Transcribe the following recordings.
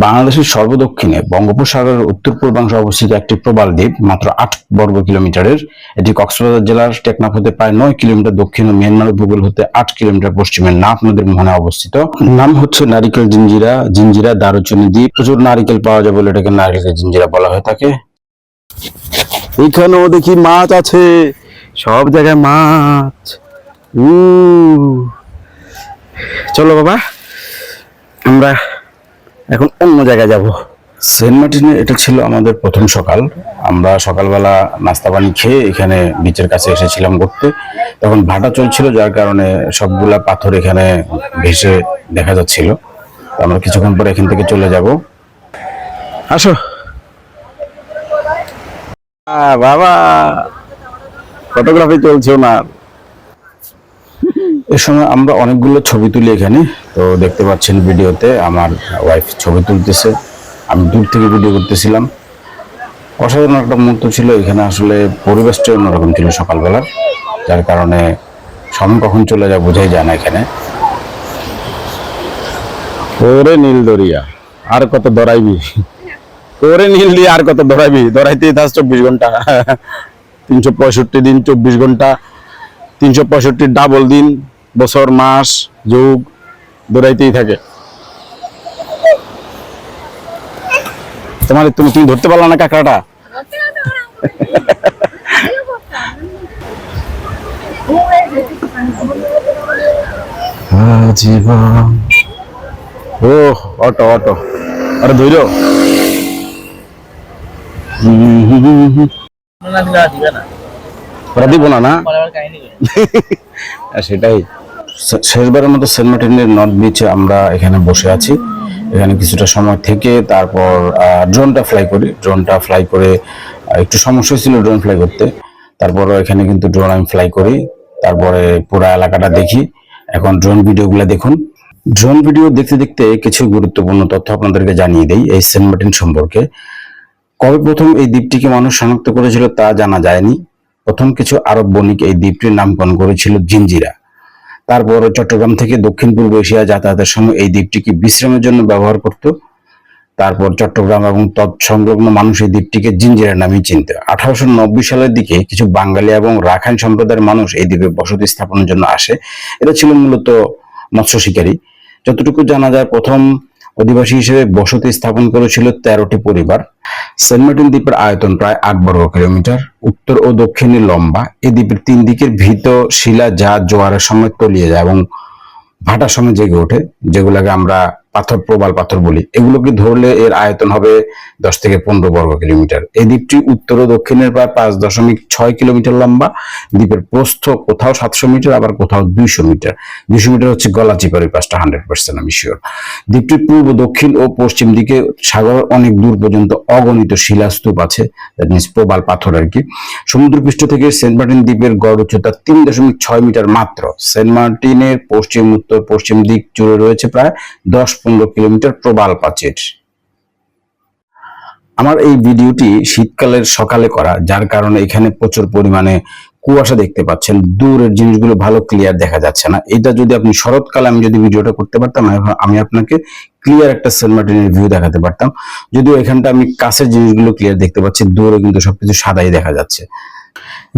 বাংলাদেশের সর্বদক্ষিণে বঙ্গোপসাগরের উত্তর পূর্বাংশে অবস্থিত একটি প্রবাল দ্বীপ, মাত্র 8 বর্গ কিলোমিটারের। এটি কক্সবাজার জেলার টেকনাফ হতে প্রায় 9 কিলোমিটার দক্ষিণ ও মিয়ানমার উপকূল হতে 8 কিলোমিটার পশ্চিমে নাফ নদীর মোহনায় অবস্থিত। নাম হচ্ছে নারিকেল জিঞ্জিরা, জিঞ্জিরা দারুচিনি দ্বীপ। প্রচুর নারিকেল পাওয়া যায় বলে এটাকে নারিকেল জিঞ্জিরা বলা হয়ে থাকে। এখানেও দেখি মাছ আছে, সব জায়গায় মাছ। চলো বাবা, আমরা এখন অন্য জায়গায় যাব। সেন্ট মার্টিনে এটা ছিল আমাদের প্রথম সকাল। আমরা সকালবেলা নাস্তা পানি খেয়ে এখানে বিচের কাছে এসেছিলাম ঘুরতে। তখন ভাটা চলছিল, যার কারণে সবগুলা পাথর এখানে ভেসে দেখা যাচ্ছিল। আমরা কিছুক্ষণ পরে এখান থেকে চলে যাব। আসো বাবা, ফটোগ্রাফি চলছে না। এ সময় আমরা অনেকগুলো ছবি তুলি এখানে। তো দেখতে পাচ্ছেন ভিডিওতে আমার ওয়াইফ ছবি তুলতেছে, আমি দূর থেকে ভিডিও করতেছিলাম। অসাধারণ একটা মুহূর্ত ছিল এখানে। আসলে পরিবেশটা অন্যরকম ছিল সকালবেলার, যার কারণে সময় কখন চলে যায় বোঝাই যায় না এখানে। ওরে নীল দরিয়া, আর কত দৌড়াইবি? ওরে নীল দিয়ে আর কত দৌড়াইবি? দৌড়াইতেই থাক 24 ঘন্টা, 365 দিন 24 ঘন্টা, 365 ডাবল দিন, বছর, মাস, যুগ দৌড়াইতেই থাকে। তুমি ধরতে পারলা না কাঁকড়াটা? ও অটো অটো, আরে ধৈর্য। ওরা দিব না না সেটাই। শেষবারের মতো সেন্ট মার্টিনের নর্থ বিচে আমরা এখানে বসে আছি। এখানে কিছুটা সময় থেকে তারপর ড্রোনটা ফ্লাই করে একটু সমস্যা ছিল ড্রোন ফ্লাই করতে। তারপর এখানে কিন্তু ড্রোন আমি ফ্লাই করি, তারপরে পুরো এলাকাটা দেখি। এখন ড্রোন ভিডিওগুলো দেখুন। ড্রোন ভিডিও দেখতে দেখতে কিছু গুরুত্বপূর্ণ তথ্য আপনাদেরকে জানিয়ে দেই এই সেন্ট মার্টিন সম্পর্কে। কবে প্রথম এই দ্বীপটিকে মানুষ শনাক্ত করেছিল তা জানা যায়নি। প্রথম কিছু আরব বণিক এই দ্বীপটির নামকরণ করেছিল জিঞ্জিরা। তারপর চট্টগ্রাম থেকে দক্ষিণ পূর্ব এশিয়া যাতায়াতের সময় এই দ্বীপটিকে বিশ্রামের জন্য ব্যবহার করত। তারপর চট্টগ্রাম এবং তৎসংলগ্ন মানুষ এই দ্বীপটিকে জিঞ্জিরা নামেই চিনত। 1890 সালের দিকে কিছু বাঙালি এবং রাখাইন সম্প্রদায়ের মানুষ এই দ্বীপে বসতি স্থাপনের জন্য আসে। এটা ছিল মূলত মৎস্য শিকারী। যতটুকু জানা যায়, প্রথম অধিবাসী হিসেবে বসতি স্থাপন করেছিল 13টি পরিবার। সেন্ট মার্টিন দ্বীপের আয়তন প্রায় 8 বর্গ কিলোমিটার, উত্তর ও দক্ষিণে লম্বা। এই দ্বীপের 3 দিকের ভীত শিলা যা জোয়ারের সময় তলিয়ে যায় এবং ভাটার সময় জেগে ওঠে, যেগুলোকে আমরা প্রবাল পাথর বলি। এগুলোকে ধরলে এর আয়তন হবে 10 থেকে 15 বর্গ কিলোমিটার। এই দ্বীপটি উত্তর ও দক্ষিণের প্রায় 5.6 কিলোমিটার লম্বা। দ্বীপের প্রস্থ কোথাও 700 মিটার, আবার কোথাও 200 মিটার। 200 মিটার হচ্ছে গলা চিপার ওই পাশটা, 100% আমি শিওর। দ্বীপটির পূর্ব, দক্ষিণ ও পশ্চিম দিকে সাগরের অনেক দূর পর্যন্ত অগণিত শিলাস্তূপ আছে, দ্যাট মিনস প্রবাল পাথর আর কি। সমুদ্রপৃষ্ঠ থেকে সেন্ট মার্টিন দ্বীপের গড় উচ্চতা 3.6 মিটার মাত্র। সেন্ট মার্টিনের পশ্চিম, উত্তর, পশ্চিম দিক জুড়ে রয়েছে প্রায় 10-15 কিলোমিটার প্রবাল প্রাচীর। আমার এই ভিডিওটি শীতকালের সকালে করা, যার কারণে এখানে প্রচুর পরিমাণে কুয়াশা দেখতে পাচ্ছেন। দূরের জিনিসগুলো ভালো ক্লিয়ার দেখা যাচ্ছে না। এটা যদি আপনি শরৎকালে আমি যদি ভিডিওটা করতে পারতাম, আমি আপনাকে ক্লিয়ার একটা সেন্ট মার্টিনের ভিউ দেখাতে পারতাম। যদিও এখানটা আমি কাছের জিনিসগুলো ক্লিয়ার দেখতে পাচ্ছি, দূরে কিন্তু সবকিছু সাদাই দেখা যাচ্ছে।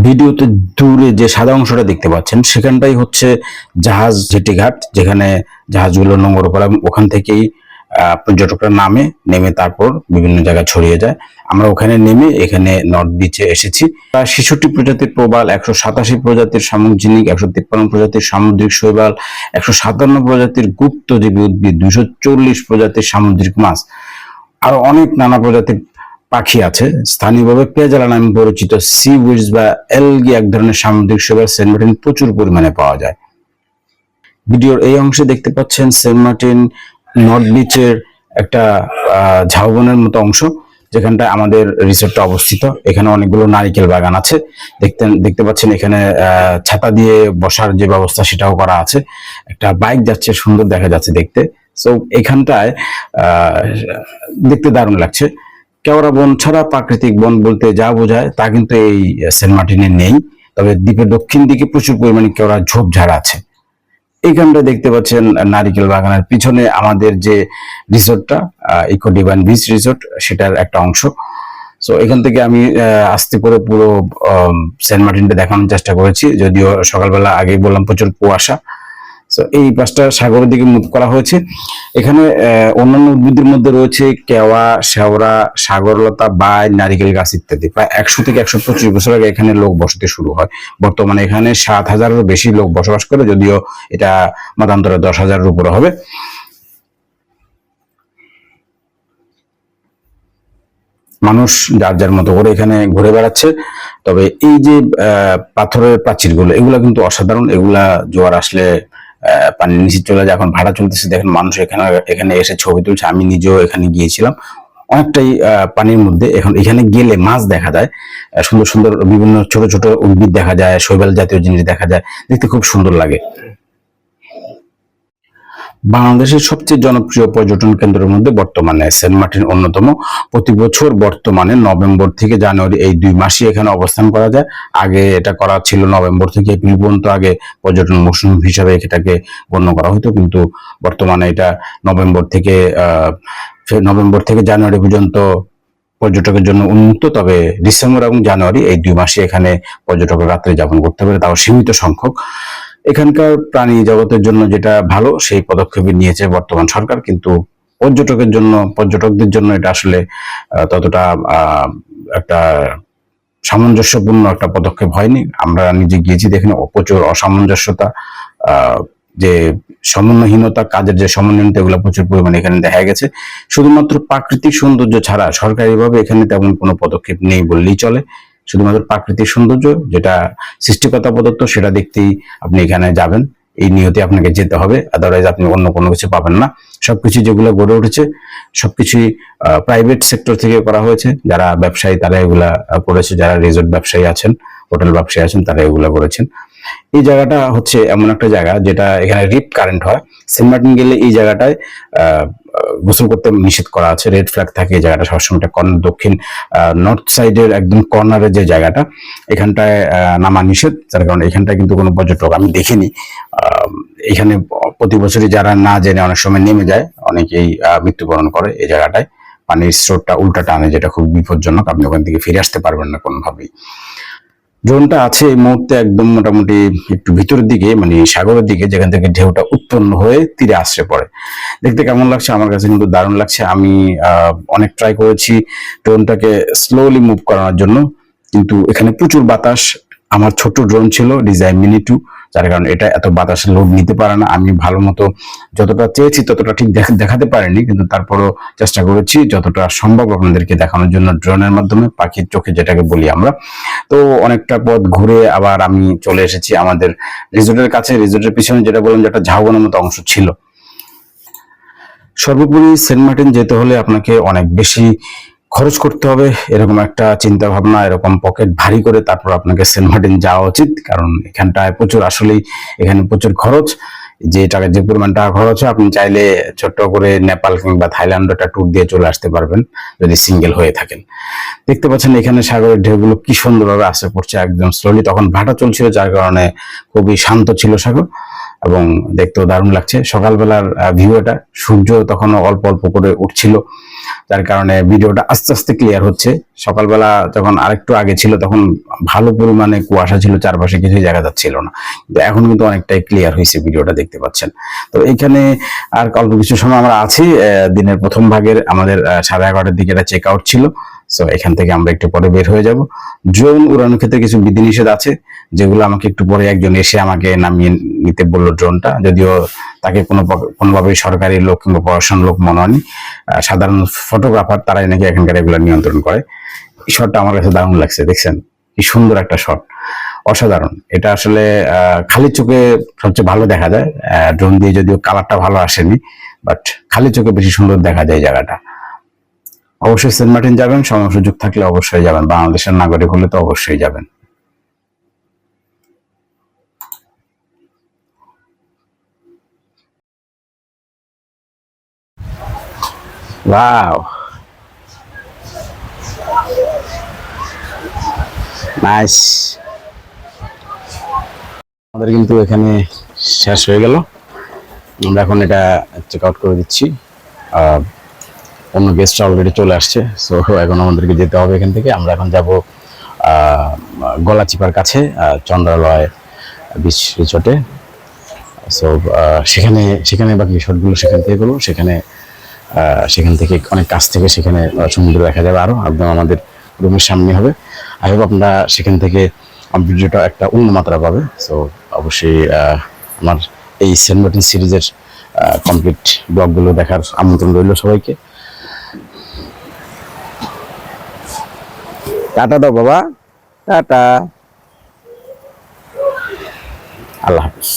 ভিডিওতে দূরে যে সাদা অংশটা দেখতে পাচ্ছেন সেখানটাই হচ্ছে জাহাজ জেটি ঘাট, যেখানে জাহাজগুলো নোঙর করা, ওখান থেকেই পর্যটকরা নেমে তারপর বিভিন্ন জায়গায় ছড়িয়ে যায়। আমরা ওখানে নেমে এখানে নর্থ বিচে এসেছি। প্রায় 66 প্রজাতির প্রবাল, 187 প্রজাতির শামুকঝিনুক, 153 প্রজাতির সামুদ্রিক শৈবাল, 157 প্রজাতির গুপ্তজীবী উদ্ভিদ, 240 প্রজাতির সামুদ্রিক মাছ, আরো অনেক নানা প্রজাতির পাখি আছে। স্থানীয়ভাবে পেঁজালা নামে পরিচিত সি উইডস বা এলগি এক ধরনের সামুদ্রিক শৈবাল সেন্ট মার্টিন প্রচুর পরিমাণে পাওয়া যায়। ভিডিওর এই অংশে দেখতে পাচ্ছেন সেন্ট মার্টিন নর্থ বিচের একটা ঝাউবনের মতো অংশ, যেখানটায় আমাদের রিসোর্টটা অবস্থিত। এখানে অনেকগুলো নারিকেল বাগান আছে। দেখতে পাচ্ছেন এখানে ছাতা দিয়ে বসার যে ব্যবস্থা সেটাও করা আছে। একটা বাইক যাচ্ছে, সুন্দর দেখা যাচ্ছে দেখতে। সো এখানটায় দেখতে দারুণ লাগছে। কেওড়া বন ছাড়া প্রাকৃতিক বন বলতে যা বোঝায় তা কিন্তু এই সেন্ট মার্টিনে নেই। তবে দ্বীপের দক্ষিণ দিকে প্রচুর পরিমাণে কেওড়া ঝোপঝাড় আছে। এইখানটা দেখতে পাচ্ছেন নারিকেল বাগানের পিছনে আমাদের যে রিসোর্টটা, ইকো ডিভাইন বিচ রিসোর্ট, সেটার একটা অংশ। সো এখান থেকে আমি আস্তে করে পুরো সেন্ট মার্টিনটা দেখানোর চেষ্টা করেছি, যদিও সকালবেলা আগেই বললাম প্রচুর কুয়াশা। তো এই পাঁচটা সাগরের দিকে মুভ করা হয়েছে। এখানে অন্যান্য উদ্ভিদের মধ্যে রয়েছে কেওয়া, শেওড়া, সাগরলতা, বাই, নারিকেল গাছ ইত্যাদি। প্রায় 100 থেকে 125 বছর আগে এখানে লোক বসতি শুরু হয়। বর্তমানে এখানে 7,000-এরও বেশি লোক বসবাস করে, যদিও এটা মতান্তরে 10,000-এর উপরে হবে। মানুষ যার যার মতো করে এখানে ঘুরে বেড়াচ্ছে। তবে এই যে পাথরের প্রাচীরগুলো, এগুলা কিন্তু অসাধারণ। এগুলা জোয়ার আসলে পানির নিচে চলে যায়। এখন ভাড়া চলতেছে, দেখেন মানুষ এখানে এখানে এসে ছবি তুলছে। আমি নিজেও এখানে গিয়েছিলাম, অনেকটাই পানির মধ্যে। এখন এখানে গেলে মাছ দেখা যায়, সুন্দর সুন্দর বিভিন্ন ছোট ছোট উদ্ভিদ দেখা যায়, শৈবাল জাতীয় জিনিস দেখা যায়, দেখতে খুব সুন্দর লাগে। বাংলাদেশের সবচেয়ে জনপ্রিয় পর্যটন কেন্দ্রের মধ্যে বর্তমানে সেন্ট মার্টিন অন্যতম। প্রতি বছর বর্তমানে নভেম্বর থেকে জানুয়ারি এই 2 মাসই এখানে অবস্থান করা যায়। আগে এটা করা ছিল নভেম্বর থেকে এপ্রিল পর্যন্ত, আগে পর্যটন মৌসুম হিসাবে এটাকে গণ্য করা হতো। কিন্তু বর্তমানে এটা নভেম্বর থেকে জানুয়ারি পর্যন্ত পর্যটকের জন্য উন্মুক্ত। তবে ডিসেম্বর এবং জানুয়ারি এই 2 মাসে এখানে পর্যটকরা রাত্রি যাপন করতে পারে, তাও সীমিত সংখ্যক। এখানকার প্রাণী জগতের জন্য যেটা ভালো সেই পদক্ষেপ নিয়েছে বর্তমান সরকার, কিন্তু পর্যটকদের জন্য এটা আসলে ততটা একটা সামঞ্জস্যপূর্ণ একটা পদক্ষেপ হয়নি। আমরা নিজে গিয়েছি, দেখেন প্রচুর অসামঞ্জস্যতা, যে সমন্বয়হীনতা, কাজের যে সমন্বয়হীনতা, এগুলো প্রচুর পরিমাণে এখানে দেখা গেছে। শুধুমাত্র প্রাকৃতিক সৌন্দর্য ছাড়া সরকারিভাবে এখানে তেমন কোনো পদক্ষেপ নেই বললেই চলে। শুধুমাত্র প্রাকৃতিক সৌন্দর্য, যেটা সৃষ্টিকর্তা প্রদত্ত, সেটা দেখতেই আপনি এখানে যাবেন, এই নিয়তে আপনাকে যেতে হবে। আদারওয়াইজ আপনি অন্য কোনো কিছু পাবেন না। সবকিছু যেগুলো গড়ে উঠেছে সবকিছুই প্রাইভেট সেক্টর থেকে করা হয়েছে। যারা ব্যবসায়ী তারা এগুলা করেছে, যারা রিসোর্ট ব্যবসায়ী আছেন, হোটেল ব্যবসায়ী আছেন, তারা এগুলা করেছেন। এই জায়গাটা হচ্ছে এমন একটা জায়গা যেটা এখানে রিপ কারেন্ট হয়। সেন্ট মার্টিন গেলে এই জায়গাটায় গোসল করতে নিষেধ করা আছে, রেড ফ্ল্যাগ থাকে এই জায়গাটা সবসময়। দক্ষিণ নর্থ সাইডের একদম কর্নারের যে জায়গাটা, এখানটায় নামা নিষেধ, যার কারণে এখানটায় কিন্তু কোনো পর্যটক আমি দেখিনি। এখানে প্রতি বছরই যারা না জেনে অনেক সময় নেমে যায়, অনেকেই মৃত্যুবরণ করে এই জায়গাটায়। পানির স্রোতটা উল্টা টানে, যেটা খুব বিপজ্জনক, আপনি ওখান থেকে ফিরে আসতে পারবেন না কোনোভাবেই। ড্রোনটা আছে এই মুহূর্তে একদম মোটামুটি একটু ভিতরের দিকে, মানে সাগরের দিকে, যেখান থেকে ঢেউটা উৎপন্ন হয়ে তীরে আশ্রে পড়ে। দেখতে কেমন লাগছে? আমার কাছে কিন্তু দারুণ লাগছে। আমি অনেক ট্রাই করেছি ড্রোনটাকে স্লোলি মুভ করানোর জন্য, কিন্তু এখানে প্রচুর বাতাস। আমার ছোট ড্রোন ছিল ডিজাইন মিনি 2, যার কারণে এটা এত বাতাস লোড নিতে পারে না। আমি ভালো মতো যতটা চেয়েছি ততটা ঠিক দেখাতে পারিনি, কিন্তু তারপরও চেষ্টা করেছি যতটা সম্ভব আপনাদেরকে দেখানোর জন্য ড্রোনের মাধ্যমে, পাখির চোখে যেটাকে বলি আমরা। তো অনেকটা পথ ঘুরে আবার আমি চলে এসেছি আমাদের রিসোর্টের কাছে। রিসোর্টের পিছনে যেটা বললাম, যেটা ঝাউবনের মতো অংশ ছিল। সর্বোপরি সেন্ট মার্টিন যেতে হলে আপনাকে অনেক বেশি খরচ করতে হবে, এরকম একটা চিন্তা ভাবনা, এরকম পকেট ভারী করে তারপর আপনাকে সেন্ট মার্টিন যাওয়া উচিত। কারণ এখানটায় এখানে প্রচুর খরচ। যে পরিমাণ টাকা খরচ হয়, আপনি চাইলে ছোট্ট করে নেপাল কিংবা থাইল্যান্ড একটা ট্যুর দিয়ে চলে আসতে পারবেন, যদি সিঙ্গেল হয়ে থাকেন। দেখতে পাচ্ছেন এখানে সাগরের ঢেউগুলো কি সুন্দরভাবে আসে পড়ছে একদম স্লোলি। তখন ভাটা চলছিল, যার কারণে খুবই শান্ত ছিল সাগর, এবং দেখতেও দারুণ লাগছে। সকালবেলার ভিউ এটা, সূর্য তখন অল্প অল্প করে উঠছিল, যার কারণে ভিডিওটা আস্তে আস্তে ক্লিয়ার হচ্ছে। সকালবেলা যখন আরেকটু আগে ছিল তখন ভালো পরিমাণে কুয়াশা ছিল, চারপাশে কিছুই দেখা যাচ্ছিল না, কিন্তু এখন কিন্তু অনেকটাই ক্লিয়ার হয়েছে, ভিডিওটা দেখতে পাচ্ছেন। তো এখানে আর অল্প কিছু সময় আমরা আছি। দিনের প্রথম ভাগের আমাদের 11:30টার দিকে এটা চেক আউট ছিল। সো এখান থেকে আমরা একটু পরে বের হয়ে যাব। ড্রোন উড়ানোর ক্ষেত্রে কিছু বিধিনিষেধ আছে, যেগুলো আমাকে একটু পরে একজন এসে আমাকে নামিয়ে নিতে বললো ড্রোনটা, যদিও তাকে কোনোভাবেই সরকারি লোক কিংবা প্রশাসন লোক মনে হয়নি। সাধারণ ফটোগ্রাফার, তারাই নাকি এখানকার এগুলো নিয়ন্ত্রণ করে। এই শটটা আমার কাছে দারুণ লাগছে, দেখছেন কি সুন্দর একটা শট, অসাধারণ। এটা আসলে খালি চোখে সবচেয়ে ভালো দেখা যায়। ড্রোন দিয়ে যদিও কালারটা ভালো আসেনি, বাট খালি চোখে বেশি সুন্দর দেখা যায় জায়গাটা। অবশ্যই সেন্ট মার্টিন যাবেন, সময় সুযোগ থাকলে অবশ্যই যাবেন। বাংলাদেশের নাগরিক হলে তো অবশ্যই যাবেন। Wow, nice. আমাদের কিন্তু এখানে শেষ হয়ে গেল। আমরা এখন এটা চেক আউট করে দিচ্ছি। অন্য গেস্টরা অলরেডি চলে আসছে, সো এখন আমাদেরকে যেতে হবে এখান থেকে। আমরা এখন যাব গলাচিপার কাছে চন্দ্রালয় বিচ রিসোর্টে। সো সেখানে সেখানে বাকি রিসোর্টগুলো সেখান থেকে করবো। সেখান থেকে অনেক কাছ থেকে সেখানে সমুদ্র দেখা যাবে, আরও একদম আমাদের রুমের সামনে হবে। আই হোপ আপনারা সেখান থেকে ভিডিওটা একটা অন্য মাত্রা পাবে। সো অবশ্যই আমার এই সেন্ট মার্টিন সিরিজের কমপ্লিট ব্লগগুলো দেখার আমন্ত্রণ রইল সবাইকে। টাটা দাও বাবা, টাটা, আল্লাহ হাফিজ।